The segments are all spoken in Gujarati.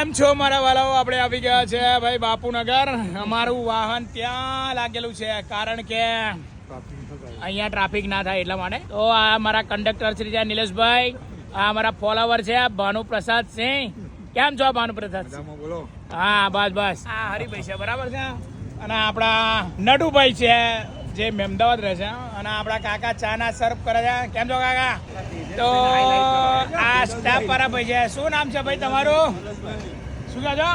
કેમ છો મારા વાલાઓ? આપણે આવી ગયા છે ભાઈ બાપુનગર. અમારું વાહન ત્યાં લાગેલું છે કારણ કે અહીંયા ટ્રાફિક ના થાય એટલા માટે. તો આ મારા કંડક્ટર શ્રી છે નિલેશભાઈ, આ મારા ફોલોવર છે ભાનુપ્રસાદ સિંહ. કેમ છો ભાનુપ્રસાદ? હા બસ બસ. આ હરિભાઈ છે બરાબર છે, અને આપણા નડુભાઈ છે જે મહેમદાવાદ રહે છે, અને આપણા કાકા ચા ના સર્વ કરે છે. કેમ છો કાકા? તો આ સ્ટાફ વાળા ભાઈ છે. શું નામ છે ભાઈ તમારું? શું કહો છો?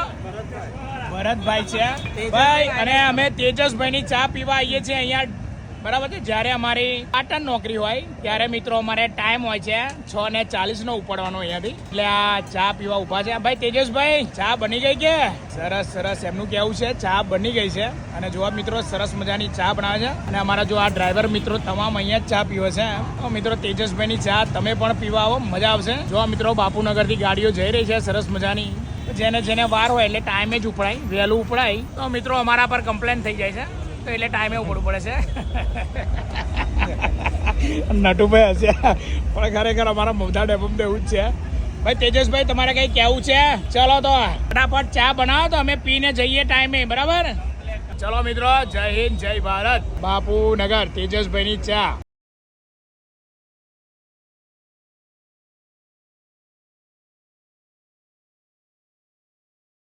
ભરતભાઈ છે ભાઈ. અને અમે તેજસભાઈ ની ચા પીવા આવીએ છીએ અહીંયા બરાબર છે. જ્યારે અમારી પાટણ નોકરી હોય ત્યારે મિત્રો અમારે ટાઈમ હોય છે 6:40 ઉપડવાનો અહીંયાથી, એટલે આ ચા પીવા ઉભા છે. ભાઈ તેજસભાઈ, ચા બની ગઈ કે? સરસ સરસ. એમનું કેવું છે ચા બની ગઈ છે, અને જોવા મિત્રો સરસ મજાની ચા બનાવે છે. અને અમારા જો આ ડ્રાઈવર મિત્રો તમામ અહીંયા જ ચા પીવે છે. તો મિત્રો તેજસભાઈ ની ચા તમે પણ પીવા આવો, મજા આવશે. જોવા મિત્રો બાપુનગર થી ગાડીઓ જઈ રહી છે સરસ મજાની. જેને વાર હોય એટલે ટાઈમે જ ઉપડાય, વહેલું ઉપડાય તો મિત્રો અમારા પર કમ્પ્લેન થઈ જાય છે, તો એટલે ટાઈમે ઉપડવું પડે છે. નટુભાઈ હશે પણ ખરેખર અમારા મોઢા ડેપમ તો એવું જ છે. ભાઈ તેજસભાઈ, તમારે કઈ કેવું છે? ચલો તો ફટાફટ ચા બનાવો તો અમે પીને જઈએ ટાઈમે, બરાબર? ચલો મિત્રો, જય હિન્દ જય ભારત. બાપુનગર તેજસભાઈ ની ચા.